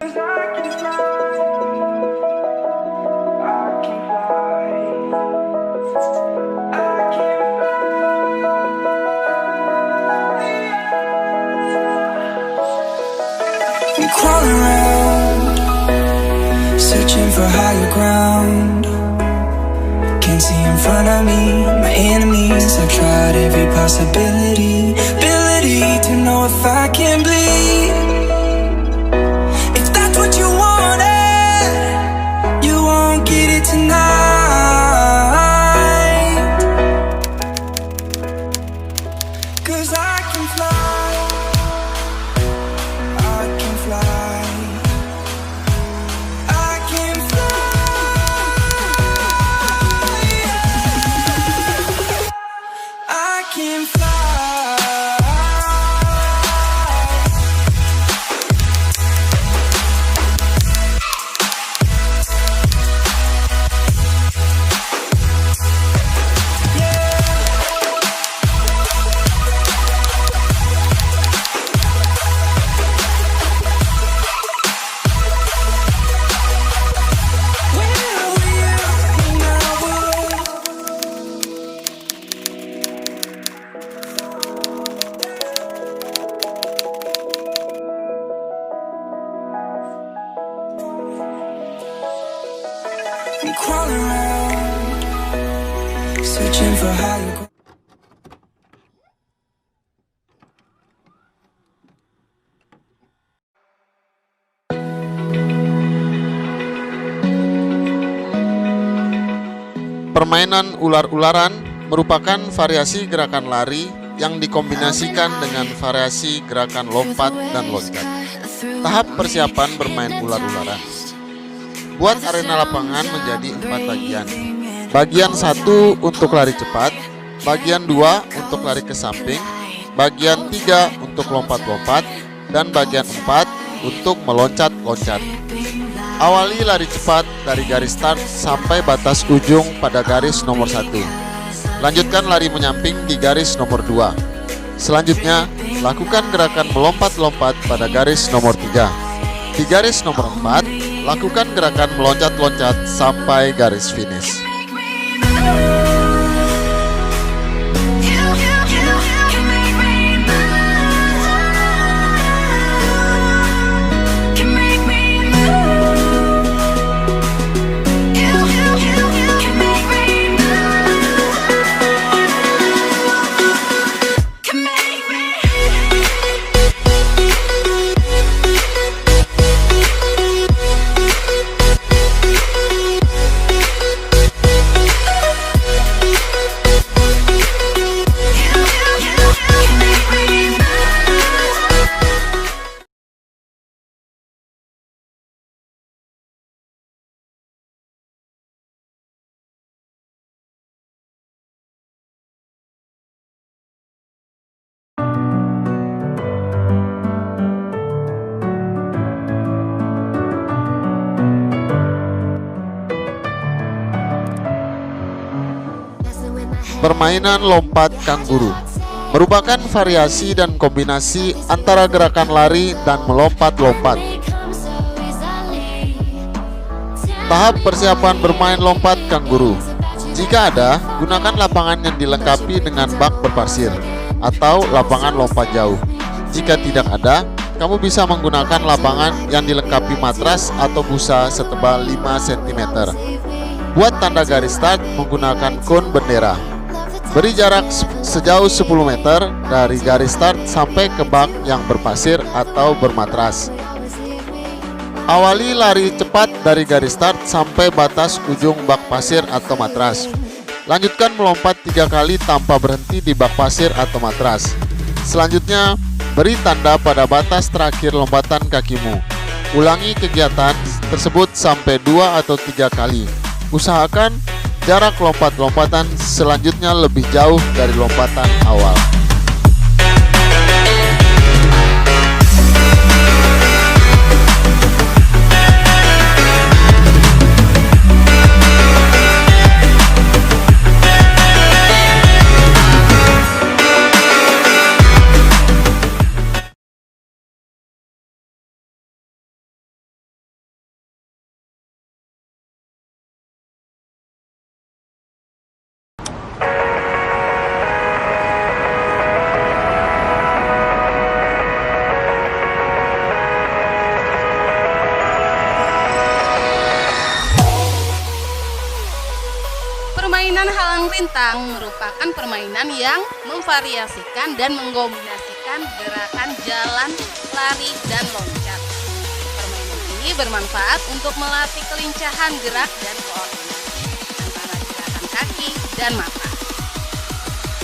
I'm crawling around, searching for higher ground. Can't see in front of me, my enemies. I've tried every possibility, ability to know if I can bleed. If that's what you wanted, you won't get it tonight. 'Cause I can fly, I can fly, I can fly, I can fly. I'm crawling around, searching for higher ground. Permainan ular-ularan merupakan variasi gerakan lari yang dikombinasikan dengan variasi gerakan lompat dan loncat. Tahap persiapan bermain ular-ularan. Buat arena lapangan menjadi 4 bagian. Bagian 1 untuk lari cepat, bagian 2 untuk lari ke samping, bagian 3 untuk lompat-lompat, dan bagian 4 untuk meloncat-loncat. Awali lari cepat dari garis start sampai batas ujung pada garis nomor 1. Lanjutkan lari menyamping di garis nomor 2. Selanjutnya, lakukan gerakan melompat-lompat pada garis nomor 3. Di garis nomor 4, lakukan gerakan meloncat-loncat sampai garis finish. Permainan lompat kanguru merupakan variasi dan kombinasi antara gerakan lari dan melompat-lompat. Tahap persiapan bermain lompat kanguru. Jika ada, gunakan lapangan yang dilengkapi dengan bak berpasir atau lapangan lompat jauh. Jika tidak ada, kamu bisa menggunakan lapangan yang dilengkapi matras atau busa setebal 5 cm. Buat tanda garis start menggunakan kon bendera. Beri jarak sejauh 10 meter dari garis start sampai ke bak yang berpasir atau bermatras. Awali lari cepat dari garis start sampai batas ujung bak pasir atau matras. Lanjutkan melompat 3 kali tanpa berhenti di bak pasir atau matras. Selanjutnya, beri tanda pada batas terakhir lompatan kakimu. Ulangi kegiatan tersebut sampai 2 atau 3 kali. Usahakan jarak lompat-lompatan selanjutnya lebih jauh dari lompatan awal. rintang merupakan permainan yang memvariasikan dan mengkombinasikan gerakan jalan, lari, dan loncat. Permainan ini bermanfaat untuk melatih kelincahan gerak dan koordinasi antara gerakan kaki dan mata.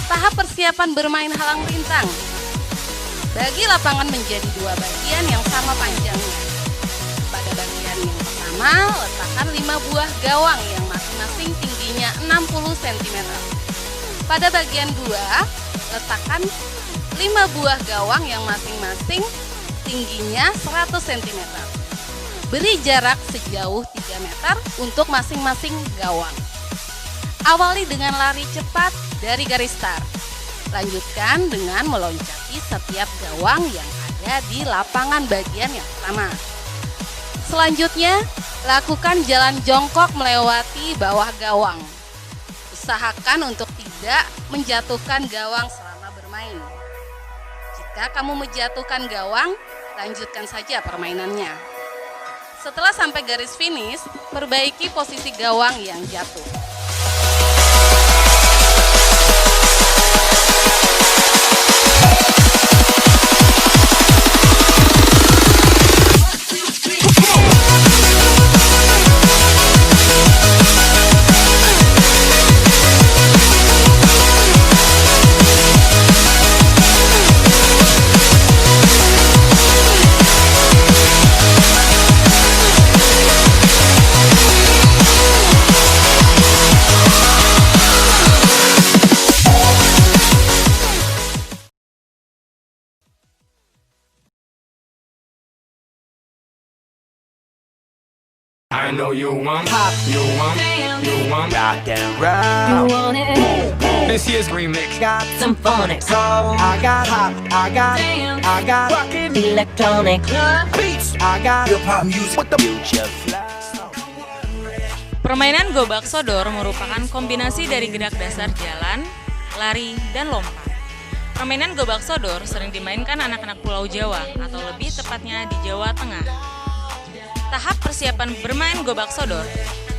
Tahap persiapan bermain halang rintang. Bagi lapangan menjadi dua bagian yang sama panjangnya. Pada bagian yang pertama, letakkan 5 buah gawang yang masing-masing tingginya 60 cm. Pada bagian 2, letakkan 5 buah gawang yang masing-masing tingginya 100 cm. Beri jarak sejauh 3 meter untuk masing-masing gawang. Awali dengan lari cepat dari garis start. Lanjutkan dengan meloncati setiap gawang yang ada di lapangan bagian yang pertama. Selanjutnya, lakukan jalan jongkok melewati bawah gawang. Usahakan untuk tidak menjatuhkan gawang selama bermain. Jika kamu menjatuhkan gawang, lanjutkan saja permainannya. Setelah sampai garis finish, perbaiki posisi gawang yang jatuh. I know you want pop, you want rock and roll. You want it? This year's remix Got some phonic soul. I got hop, I got rockin' electronic beats. I got Hip hop music with the future fly. Permainan gobak sodor merupakan kombinasi dari gerak dasar jalan, lari, dan lompat. Permainan gobak sodor sering dimainkan anak-anak Pulau Jawa atau lebih tepatnya di Jawa Tengah. Tahap persiapan bermain gobak sodor.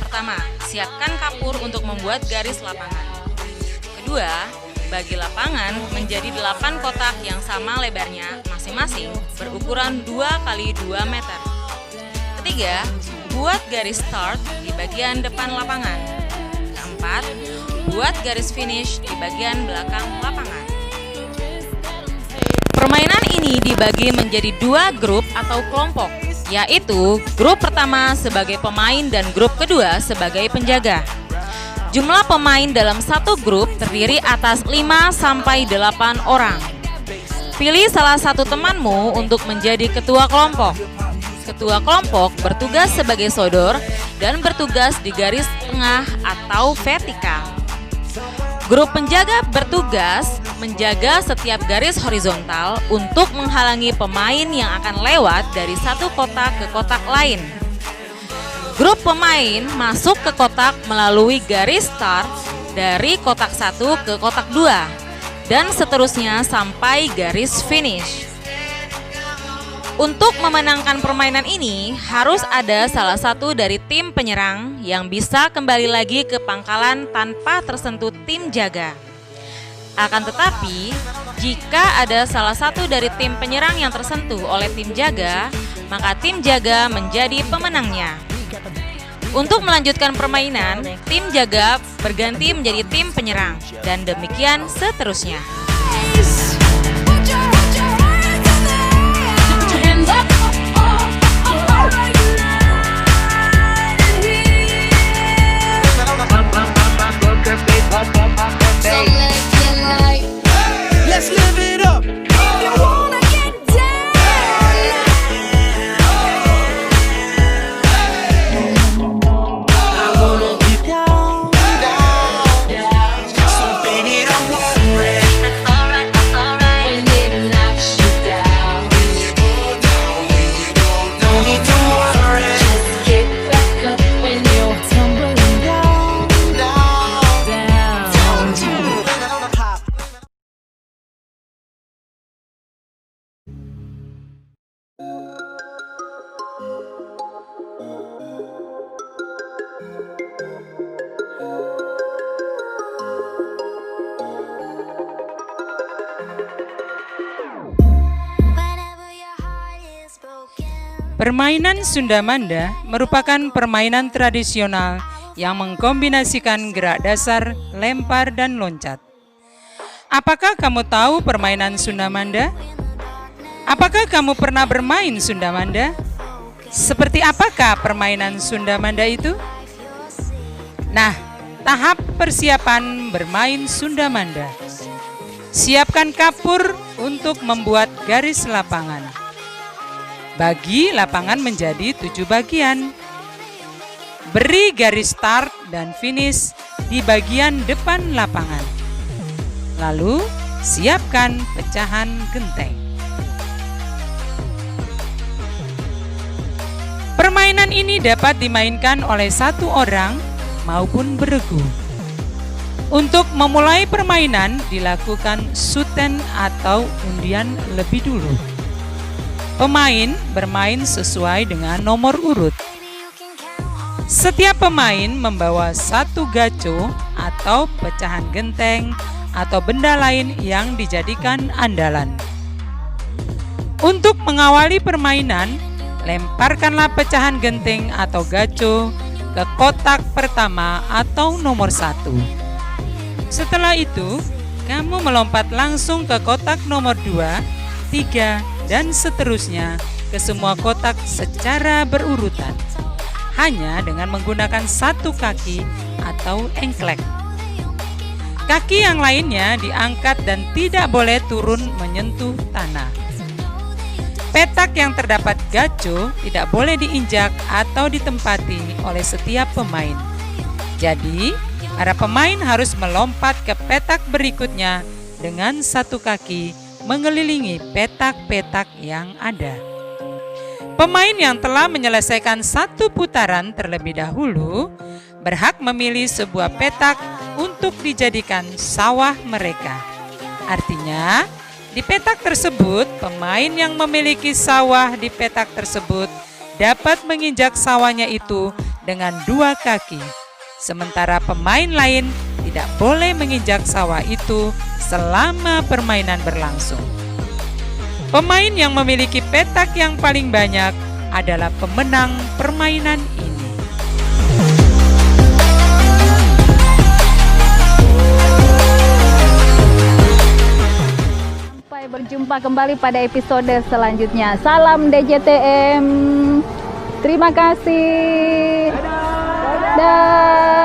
Pertama, siapkan kapur untuk membuat garis lapangan. Kedua, bagi lapangan menjadi 8 kotak yang sama lebarnya masing-masing berukuran 2 x 2 meter. Ketiga, buat garis start di bagian depan lapangan. Keempat, buat garis finish di bagian belakang lapangan. Permainan ini dibagi menjadi 2 grup atau kelompok, yaitu grup pertama sebagai pemain dan grup kedua sebagai penjaga. Jumlah pemain dalam satu grup terdiri atas 5-8 orang. Pilih salah satu temanmu untuk menjadi ketua kelompok. Ketua kelompok bertugas sebagai sodor dan bertugas di garis tengah atau vertikal. Grup penjaga bertugas menjaga setiap garis horizontal untuk menghalangi pemain yang akan lewat dari satu kotak ke kotak lain. Grup pemain masuk ke kotak melalui garis start dari kotak 1 ke kotak 2 dan seterusnya sampai garis finish. Untuk memenangkan permainan ini harus ada salah satu dari tim penyerang yang bisa kembali lagi ke pangkalan tanpa tersentuh tim jaga. Akan tetapi, jika ada salah satu dari tim penyerang yang tersentuh oleh tim jaga, maka tim jaga menjadi pemenangnya. Untuk melanjutkan permainan, tim jaga berganti menjadi tim penyerang, dan demikian seterusnya. Let's live it up. You wanna get down. I wanna get down. So baby, don't worry. Permainan Sunda Manda merupakan permainan tradisional yang mengkombinasikan gerak dasar, lempar, dan loncat. Apakah kamu tahu permainan Sunda Manda? Apakah kamu pernah bermain Sunda Manda? Seperti apakah permainan Sunda Manda itu? Nah, tahap persiapan bermain Sunda Manda. Siapkan kapur untuk membuat garis lapangan. Bagi lapangan menjadi 7 bagian. Beri garis start dan finish di bagian depan lapangan. Lalu, siapkan pecahan genteng. Permainan ini dapat dimainkan oleh satu orang maupun beregu. Untuk memulai permainan dilakukan suten atau undian lebih dulu. Pemain bermain sesuai dengan nomor urut. Setiap pemain membawa satu gaco atau pecahan genteng atau benda lain yang dijadikan andalan. Untuk mengawali permainan, lemparkanlah pecahan genteng atau gaco ke kotak pertama atau nomor 1. Setelah itu, kamu melompat langsung ke kotak nomor 2, 3, dan seterusnya ke semua kotak secara berurutan. Hanya dengan menggunakan satu kaki atau engklek. Kaki yang lainnya diangkat dan tidak boleh turun menyentuh tanah. Petak yang terdapat gaco tidak boleh diinjak atau ditempati oleh setiap pemain. Jadi, para pemain harus melompat ke petak berikutnya dengan satu kaki mengelilingi petak-petak yang ada. Pemain yang telah menyelesaikan satu putaran terlebih dahulu berhak memilih sebuah petak untuk dijadikan sawah mereka. Artinya, di petak tersebut, pemain yang memiliki sawah di petak tersebut dapat menginjak sawahnya itu dengan 2 kaki. Sementara pemain lain tidak boleh menginjak sawah itu selama permainan berlangsung. Pemain yang memiliki petak yang paling banyak adalah pemenang permainan ini. Sampai berjumpa kembali pada episode selanjutnya. Salam DJTM. Terima kasih. Dadah.